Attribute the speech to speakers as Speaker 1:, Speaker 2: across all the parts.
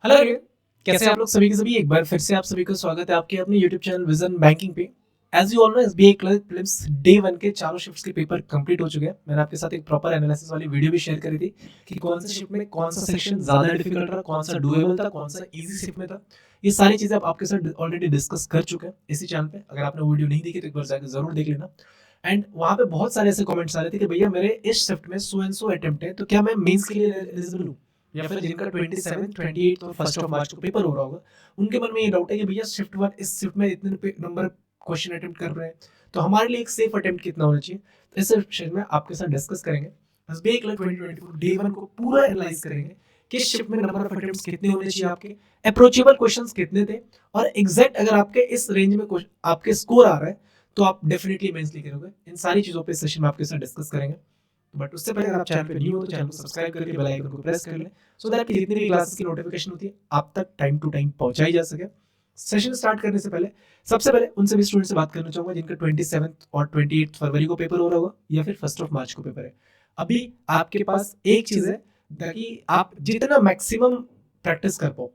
Speaker 1: Hello everyone, कैसे हैं आप लोग सभी के सभी। एक बार फिर से आप सभी का स्वागत है आपके अपने यूट्यूब चैनल विजन बैंकिंग पे। As you all know SBI clerk prelims day 1 के चारों शिफ्ट्स के पेपर कंप्लीट हो चुके हैं। मैंने आपके साथ एक प्रॉपर एनालिसिस वाली वीडियो भी शेयर करी थी कि कौन सा शिफ्ट में कौन सा सेक्शन ज्यादा डिफिकल्ट रहा, कौन सा डुएबल था, कौन सा इजी शिफ्ट में था। ये सारी चीजें आप आपके साथ ऑलरेडी डिस्कस कर चुके हैं इसी चैनल पे। अगर आपने वीडियो नहीं देखी तो एक बार जाकर जरूर देख लेना। एंड वहां पे बहुत सारे ऐसे कमेंट्स आ रहे थे कि भैया मेरे इस शिफ्ट में सो एंड सो अटेम्प्ट है, तो क्या मैं मेंस के लिए एलिजिबल हूँ? या फिर जिनका 27, 28 और 1 मार्च को पेपर हो रहा होगा, उनके मन में ये डाउट है कि भैया शिफ्ट 1 इस शिफ्ट में इतने नंबर क्वेश्चन अटेम्प्ट कर रहे हैं, तो हमारे लिए एक सेफ अटेम्प्ट कितना होना चाहिए। तो इस सेशन में आपके साथ डिस्कस करेंगे। एसबीआई क्लर्क 2024 डे 1 को पूरा एनालाइज करेंगे कि शिफ्ट में नंबर ऑफ अटेम्प्ट्स कितने होने चाहिए, आपके अप्रोचेबल क्वेश्चंस कितने थे, और एग्जैक्ट अगर आपके इस रेंज में आपके स्कोर आ रहा है तो आप डेफिनेटली मेंस लिख करोगे। इन सारी चीजों पे सेशन में आपके साथ डिस्कस करेंगे। बट उससे पहले अगर आप चैनल पे न्यू हो तो चैनल को सब्सक्राइब करके बेल आइकन को प्रेस कर लें, सो दैट जितनी भी क्लासेस की नोटिफिकेशन होती है आप तक टाइम टू टाइम पहुंचाई जा सके। सेशन स्टार्ट करने से पहले सबसे पहले उन सभी स्टूडेंट से बात करना चाहूंगा जिनका 27 और 28 फरवरी को पेपर हो रहा होगा या फिर 1 मार्च को पेपर है। अभी आपके पास एक चीज है ताकि आप जितना मैक्सिमम प्रैक्टिस कर पाओ,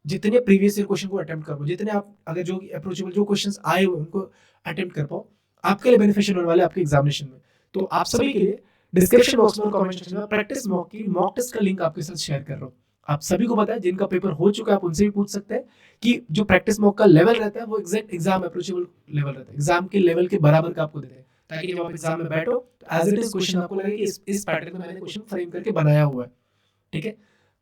Speaker 1: जितने प्रीवियस ईयर क्वेश्चन को अटेम्प्ट कर पाओ, जितने आप अगर जो अप्रोचेबल जो क्वेश्चंस आए हुए उनको अटेम्प्ट कर पाओ, आपके लिए बेनिफिशियल होने वाले आपके एग्जामिनेशन में। तो आप सभी के लिए डिस्क्रिप्शन बॉक्स में और कमेंट सेक्शन में प्रैक्टिस मॉक टेस्ट का लिंक आपके साथ शेयर कर रहा हूँ। आप सभी को पता है, जिनका पेपर हो चुका है आप उनसे भी पूछ सकते हैं कि जो प्रैक्टिस मॉक का लेवल रहता है वो एग्जैक्ट एग्जाम अप्रोचेबल लेवल रहता है, एग्जाम के लेवल के बराबर का आपको देते हैं, ताकि जब आप एग्जाम में बैठो तो एज इट इज क्वेश्चन आपको लगे कि इस पैटर्न में मैंने क्वेश्चन फ्रेम करके बनाया हुआ है। ठीक है,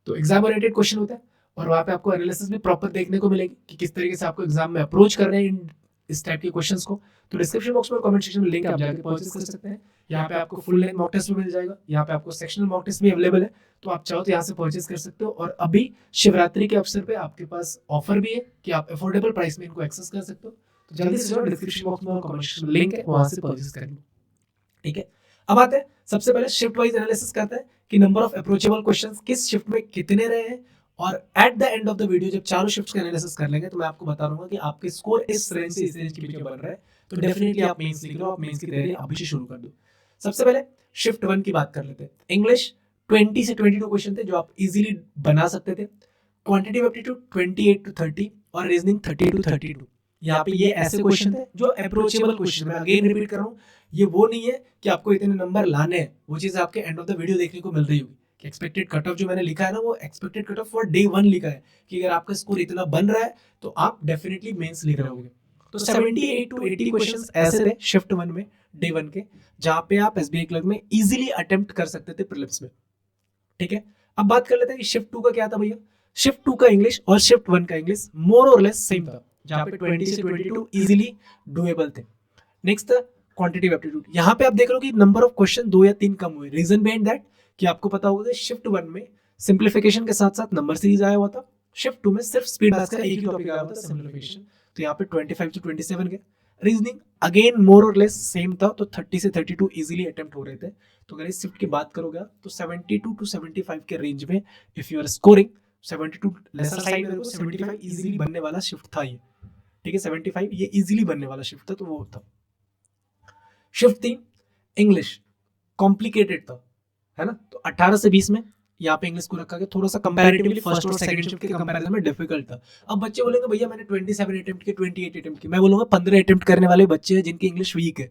Speaker 1: तो एग्जाम ओरिएंटेड क्वेश्चन होता है और वहां पे आपको एनालिसिस भी प्रॉपर देखने को मिलेगी कि किस तरीके से आपको एग्जाम में अप्रोच कर रहे हैं इस टाइप के क्वेश्चंस को। तो डिस्क्रिप्शन बॉक्स में कमेंट सेक्शन में लिंक आप जाके परचेज कर सकते हैं। यहाँ पे आपको फुल लेंथ मॉक टेस्ट भी मिल जाएगा, यहाँ पे आपको सेक्शनल मॉक टेस्ट भी अवेलेबल है, तो आप चाहो तो यहाँ से परचेज कर सकते हो। और अभी शिवरात्रि के अवसर पे आपके पास ऑफर भी है कि आप अफोर्डेबल प्राइस में इनको एक्सेस कर सकते हो। तो जल्दी से जाओ, डिस्क्रिप्शन बॉक्स में और कमेंट सेक्शन में लिंक है, वहां से परचेज कर लो। ठीक है, अब आते हैं सबसे पहले शिफ्ट वाइज एनालिसिस करते हैं कि नंबर ऑफ अप्रोचेबल क्वेश्चंस किस शिफ्ट में कितने रहे हैं। और at the end of the video जब चारों शिफ्ट्स का एनालिसिस कर लेंगे तो मैं आपको बता दूंगा कि आपके स्कोर इस रेंज से इस रेंज के बीच में बन रहा है। तो डेफिनेटली आप मेंस लिख लो, आप मेंस की तैयारी अभी से शुरू कर दो। सबसे पहले शिफ्ट 1 की बात कर लेते हैं। इंग्लिश 20 से 22 क्वेश्चन थे जो आप इजीली बना सकते थे। क्वांटिटेटिव एप्टीट्यूड 28 टू 30 और रीजनिंग 30 टू 32। यहाँ पे ये ऐसे क्वेश्चन थे जो अप्रोचेबल क्वेश्चन, मैं अगेन रिपीट कर रहा हूँ, ये वो नहीं है कि आपको इतने नंबर लाने हैं, वो चीज आपके एंड ऑफ द वीडियो देखने को मिल रही होगी कि एक्सपेक्टेड कट ऑफ जो मैंने लिखा है ना, वो expected cut off for day 1 लिखा है कि अगर आपका स्कोर इतना बन रहा है तो आप डेफिनेटली मेंस लिख रहे होगे। तो 78 टू 80 क्वेश्चंस ऐसे थे शिफ्ट 1 में डे 1 के, जहां पे आप एसबीआई क्लर्क में इजीली अटेम्प्ट कर सकते थे प्रीलिम्स में। ठीक है, अब बात कर लेते हैं कि शिफ्ट 2 का क्या था भैया। शिफ्ट 2 का इंग्लिश और शिफ्ट 1 का इंग्लिश मोर और लेस सेम था, जहां पे 20 से 22 इजीली डुएबल थे। नेक्स्ट था क्वांटिटेटिव एप्टीट्यूड। यहाँ पे आप देख रहे हो कि नंबर ऑफ क्वेश्चन 2 या 3 कम हुए। रीजन बिहाइंड दैट कि आपको पता होगा कि शिफ्ट 1 में सिंप्लीफिकेशन के साथ साथ नंबर सीरीज आया हुआ था, शिफ्ट 2 में सिर्फ स्पीड मैथ्स का एक ही टॉपिक आया हुआ था, सिंप्लीफिकेशन। तो यहाँ पे 25 टू 27 गए। रीजनिंग अगेन मोर और लेस सेम था, तो 30 से 32 इजीली अटेम्प्ट हो रहे थे। तो अगर इस शिफ्ट की बात करोगे तो 72 टू 75 के रेंज में if you are scoring 72 lesser side में, 75 इजीली बनने वाला शिफ्ट था ये। ठीक है, 75 ये इजीली बनने वाला शिफ्ट था, तो वो था। शिफ्ट 3 इंग्लिश कॉम्प्लिकेटेड था, है ना, तो 18 से 20 में यहाँ पे इंग्लिश को रखा गया, थोड़ा सा कंपैरेटिवली फर्स्ट और सेकंड शिफ्ट के कंपैरिजन में डिफिकल्ट था। अब बच्चे बोलेंगे भैया मैंने 27 अटेम्प्ट किए, 28 अटेम्प्ट किए, मैं बोलूंगा 15 अटेम्प्ट करने वाले बच्चे हैं जिनकी इंग्लिश वीक है।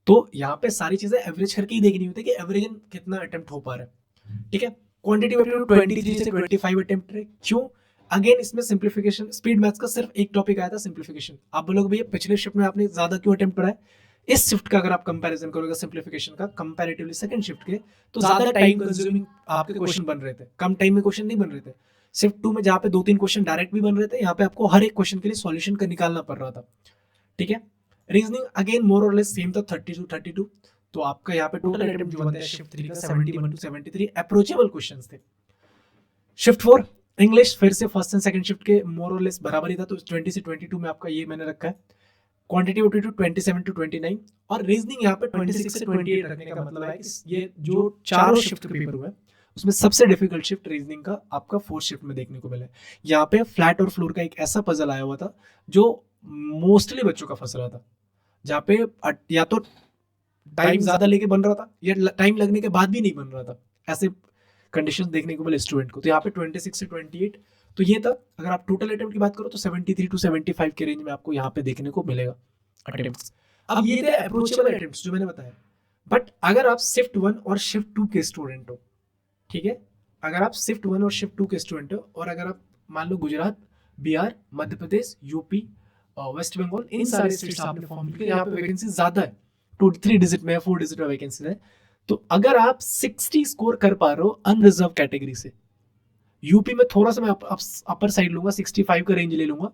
Speaker 1: तो यहाँ पे सारी चीजें एवरेज करके ही देखनी होती है कि एवरेज कितना अटेम्प्ट हो पा रहा है। ठीक है, क्वांटिटी एप्टीट्यूड 23 से 25 अटेम्प्ट रहे। क्यों? अगेन इसमें सिंप्लीफिकेशन, स्पीड मैथ्स का सिर्फ एक टॉपिक आया था सिंप्लीफिकेशन। आप बोलोगे भैया पिछले शिफ्ट में आपने ज्यादा क्यों अटेम्प्ट पढ़ा है? इस शिफ्ट का अगर आप कंपैरिजन करोगे सिंप्लीफिकेशन का कंपैरेटिवली सेकंड शिफ्ट के, तो ज्यादा टाइम कंज्यूमिंग आपके क्वेश्चन बन रहे थे, कम टाइम में क्वेश्चन नहीं बन रहे थे। शिफ्ट 2 में जहाँ पे 2-3 क्वेश्चन डायरेक्ट भी बन रहे थे, यहाँ पे आपको हर एक क्वेश्चन के लिए सॉल्यूशन का निकालना पड़ रहा था। ठीक है, रीजनिंग अगेन मोर और लेस सेम था, 30 टू 32। तो आपका यहाँ पे टोटल अटेम्प्ट जो बनता है शिफ्ट 3 का 71 टू 73 अप्रोचेबल क्वेश्चंस थे। शिफ्ट 4 इंग्लिश फिर से फर्स्ट एंड सेकंड शिफ्ट के मोर और लेस बराबर ही था, तो 20 से 22 में आपका ये मैंने रखा है। क्वांटिटेटिव एप्टीट्यूड 27 टू 29 और रीजनिंग यहाँ पे 26 से 28 रखने का मतलब है कि ये जो चारों शिफ्ट के पेपर हुए उसमें सबसे डिफिकल्ट शिफ्ट रीजनिंग का आपका फोर्थ शिफ्ट में देखने को मिला है। यहाँ पे फ्लैट और फ्लोर का एक ऐसा पजल आया हुआ था जो मोस्टली बच्चों का फंस रहा था, जहाँ पे या तो टाइम ज्यादा लेके बन रहा था या टाइम लगने के बाद भी नहीं बन रहा था। ऐसे कंडीशन देखने को मिले स्टूडेंट को। तो यहाँ पे 26 से 28 तो ये था। अगर आप टोटल अटेम्प्ट की बात करो तो 73 टू 75 के रेंज में आपको यहाँ पे देखने को मिलेगा अटेम्प्ट्स। अब ये थे अप्रोचेबल अटेम्प्ट्स जो मैंने बताया। बट अगर आप शिफ्ट 1 और शिफ्ट 2 के स्टूडेंट हो, ठीक है, अगर आप शिफ्ट 1 और शिफ्ट 2 के स्टूडेंट हो और अगर आप मान लो गुजरात, बिहार, मध्य प्रदेश, यूपी, वेस्ट बंगाल, इन सारे स्टेट्स आपने फॉर्म फिल किया, यहाँ पे वैकेंसी ज्यादा है, 2-3 डिजिट में, 4 डिजिट में वैकेंसी है। तो अगर आप 60 स्कोर कर पा रहे हो अनरिजर्व कैटेगरी से, यूपी में थोड़ा सा मैं अपर साइड लूंगा, 65 का रेंज ले लूंगा,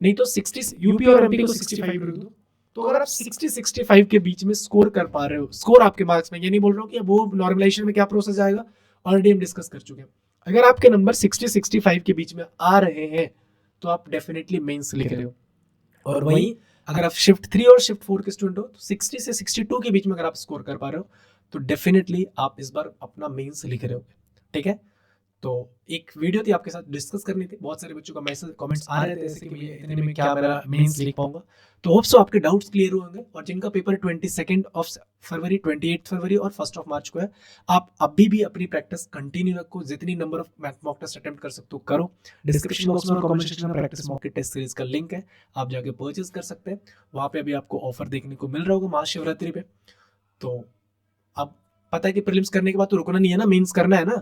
Speaker 1: नहीं तो 60 यूपी और एमपी को 65 रख दो। तो अगर आप 60-65 के बीच में स्कोर कर पा रहे हो, स्कोर आपके मार्क्स में, ये नहीं बोल रहा हूँ कि वो नॉर्मलाइजेशन में क्या प्रोसेस आएगा, ऑलरेडी हम डिस्कस कर चुके हैं। अगर आपके नंबर 60-65 के बीच में आ रहे हैं तो आप डेफिनेटली मेंस लिख रहे हो। और वहीं अगर आप शिफ्ट 3 और शिफ्ट 4 के स्टूडेंट हो तो 60 से 62 के बीच में अगर आप स्कोर कर पा रहे हो तो डेफिनेटली आप इस बार अपना मेंस लिख रहे हो। ठीक है, तो एक वीडियो थी आपके साथ डिस्कस करनी थी। बहुत सारे बच्चों का मैसेज कमेंट्स आ रहे थे ऐसे कि भैया इतने में क्या मेरा मेंस लिख पाऊंगा। तो होप सो आपके डाउट्स क्लियर होंगे। और जिनका पेपर 22 फरवरी, 28 फरवरी और 1 मार्च को है, आप अभी भी अपनी प्रैक्टिस कंटिन्यू रखो। जितनी number of mock test attempt कर सकते हो करो। डिस्क्रिप्शन बॉक्स में और कमेंट सेक्शन में प्रैक्टिस मॉक टेस्ट सीरीज का लिंक है, आप जाके परचेज कर सकते हैं। वहां पे अभी आपको ऑफर देखने को मिल रहा होगा महाशिवरात्रि पे। तो अब पता है कि प्रीलिम्स करने के बाद तो रुकना नहीं है ना, मेंस करना है ना,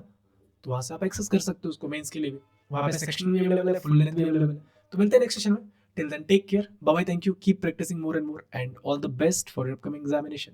Speaker 1: तो वहां से आप एक्सेस कर सकते हो उसको मेंस के लिए भी। वहां पे सेक्शन भी अवेलेबल है, फुल लेंथ भी अवेलेबल है। तो मिलते हैं नेक्स्ट सेशन में। Till then take care, bye bye, thank you, keep practising more and more and all the best for your upcoming examination.